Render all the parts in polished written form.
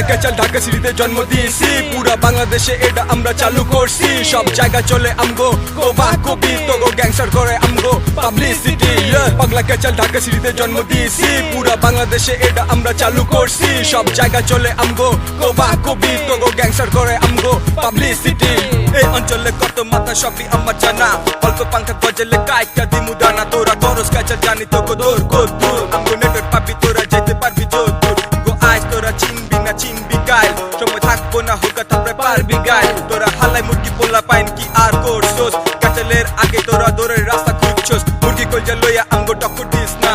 ক্যাচাল ঢাকা সিটিতে জন্ম দিয়েছি, পুরা বাংলাদেশে এটা আমরা চালু করছি। সব জায়গা চলে আমগো কোবা কবি, তোগো গ্যাংস্টার করে আমগো পাবলিসিটি। পাগলা ক্যাচাল ঢাকা সিটিতে জন্ম দিয়েছি, পুরা বাংলাদেশে এটা আমরা চালু করছি। সব জায়গা চলে আমগো কোবা কবি, তোগো গ্যাংস্টার করে আমগো পাবলিসিটি। এই অঞ্চলে কত মাথা সবই আমার জানা, অল্প পাঙ্খা গজলে কাইকা দিমু দানা। তোরা তরস ক্যাচাল জানি তোকে দূর কর দূর, আমগো নেটওয়ার্ক পাবি তোরা যাইতে পারবি জোর দূর। গো আজ তোরা চিনবি না চিনবি গাইল, সময় থাকবো না হোকা থাকবে পারবি গাইল। তোরা হালাই মুরগি পোলা পাইন কি আর করছোস, ক্যাচালের আগে তোরা দৌড়ের রাস্তা খুঁজছোস। মুরগি কলজা লইয়া আমগো টক্কর দিস না,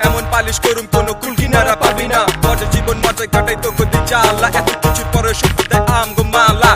এমন পালিশ করুম কোনো কুল কিনারা পাবি না। মজা জীবন মজায় কাটাই তো গদি চালা, এত কিছুর পরে সব দেয় আমগো মালা।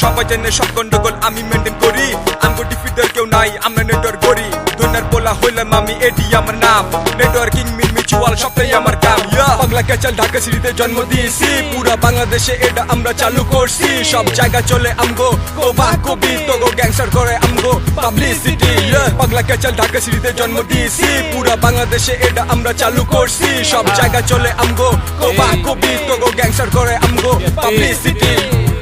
সবাই জানে সব গন্ডগোল আমি মেনটেন করি, আমগো ডিফিটার কেউ নাই আমরা নেটওয়ার্ক করি। দুনিয়ার পোলা হইলাম আমি এটি আমার নাম, নেটওয়ার্কিং মিউচুয়াল সবটাই আমার কাম। পাগলা ক্যাচাল ঢাকা সিটিতে জন্ম দিয়েছি, পুরা বাংলাদেশে এটা আমরা চালু করছি। সব জায়গা চলে আমগো কোবা কবি, তোগো গ্যাংস্টার করে আমগো পাবলিসিটি। পাগলা ক্যাচাল ঢাকা সিটিতে জন্ম দিয়েছি, পুরা বাংলাদেশে এটা আমরা চালু করছি। সব জায়গা চলে আমগো কোবা কবি, তোগো গ্যাংস্টার করে আমগো পাবলিসিটি।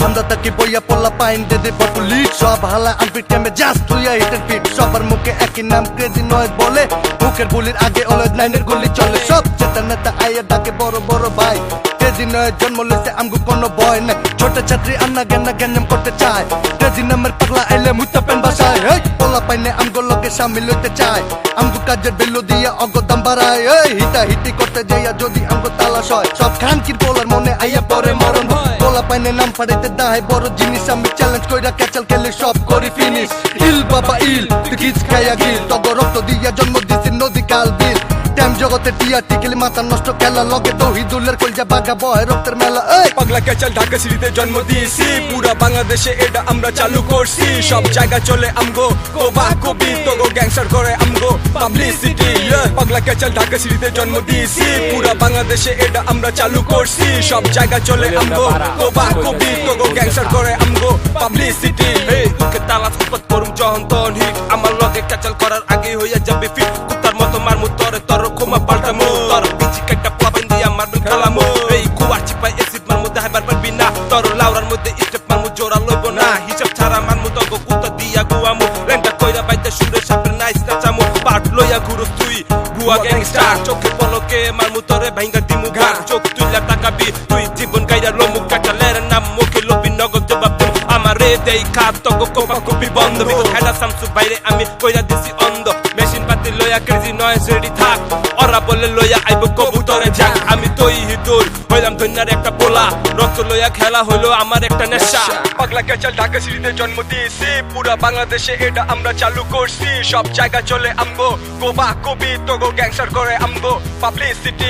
আমরা তাকে বইয়া পড়লা পাইন দেদে পপুলিট, সব হালা আনফিট ক্যামে জাস্ট তুইয়া হিটের ফিট। সবার মুখে একই নাম ক্রেজি নয় বলে, মুখের গুলির আগে অলয়েড লাইনের গুলি চলে। সব চেতা নেতা আইয়া ডাকে বড় বড় ভাই, ক্রেজি নয় জন্ম লইছে আমগো কোনো ভয় নাই। ছোট ছাত্রী আন্না জ্ঞানা জ্ঞানম করতে চায়, ক্রেজি নামের পাগলা আইলে মুত্তা পেন বাসায়। এই পোলা পাইনে আমগো লোকে সামিল হইতে চায়, আমগো কাজের বিল্লু দিয়া অগদাম বাড়ায়। এই হিটা হিটি করতে যাইয়া যদি আমগো তালাশ হয়, সব খানকির পোলার মনে আইয়া পরে মরণ হয়। পোলা পাইনে নাম ফাড়াইতে দায় বড় জিনিস, আমি চ্যালেঞ্জ কইরা ক্যাচাল খেলে সব করি ফিনিশ। ইল বাবা ইল তুই কিচ খাইয়া গিল, তগ রক্ত দিয়া জন্ম দিছি নদী কাল বিল। টাইম জগতে টিয়া টিকেলি মাথা নষ্ট খেলা, লগে তহিদুলের কলজা বাগা বয় রক্তের মেলা। এই পাগলা ক্যাচাল ঢাকা সিটিতে জন্ম দিয়েছি, পুরা বাংলাদেশে এটা আমরা চালু করছি। সব জায়গা চলে আমগো কোবা কবি, তোগো গ্যাংস্টার করে আমগো পাবলিসিটি। পাগলা ক্যাচাল ঢাকা সিটিতে জন্ম দিয়েছি, পুরা বাংলাদেশে এটা আমরা চালু করছি। সব জায়গা চলে আমগো কোবা কবি, তোগো গ্যাংস্টার করে আমগো পাবলিসিটি। এই তোকে তালা সম্পদ করুম যখন তখন হিট, আমার লগে ক্যাচাল করার আগে হইয়া যাবে ফিট। কুত্তার মতো মারমু তরে তর ক্ষমা পাল্টামু, তর বিচি কাটা পোলাবেন দিয়া মারবেন খালামু। এই কুয়ার চিপাই এসিড মারমু দেখাইবার পারবি না, তর লাউরার মধ্যে স্টেপ মারমু জোড়া লইব না। হিসাব ছাড়া মারমু তগো কুত্তা দিয়া গুয়ামু, রেন্টা কইরা বাইতে সুরে সাপের নাইস নাচামু। পাট লইয়া ঘুরুস তুই ভুয়া গ্যাংস্টার, চোখে পলকে মারমু তরে ভাঙ্গা দিমু ঘাট। চোখ তুইলা তাকাবি তুই জীবন গাইরা লমু, ক্যাচালের নাম মুখে লবি নগদ জবাব দিমু। আমারে দেই খাত তগো কোপা কপি বন্ধ, বিকজ হেডা শামসু বাইরে আমি কইরা দিছি অন্ধ। মেশিন পাতি লইয়া ক্রেজি নয় রেডি থাক, ওরা বলে লইয়া আইব কবুতরে যাক। আমি তৈ হিদুর হইলাম ধন্যার একটা পোলা, রক্ত লইয়া খেলা হইলো আমার একটা নেশা। পাগলা ক্যাচাল ঢাকা সিটিতে জন্ম দিয়েছি, পুরা বাংলাদেশে এটা আমরা চালু করছি। সব জায়গা চলে আমগো কোবা কবি, তোগো গ্যাংস্টার করে আমগো পাবলিসিটি।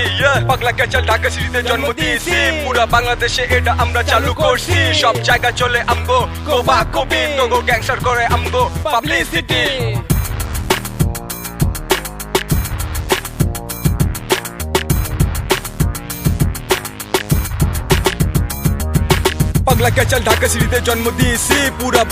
পাগলা ক্যাচাল ঢাকা সিটিতে জন্ম দিয়েছি, পুরা বাংলাদেশে এটা আমরা চালু করছি। সব জায়গা চলে আমগো কোবা কবি, তোগো গ্যাংস্টার করে আমগো পাবলিসিটি। পাগলা ক্যাচাল ঢাকা সিটিতে জন্ম দিয়েছি, পুরা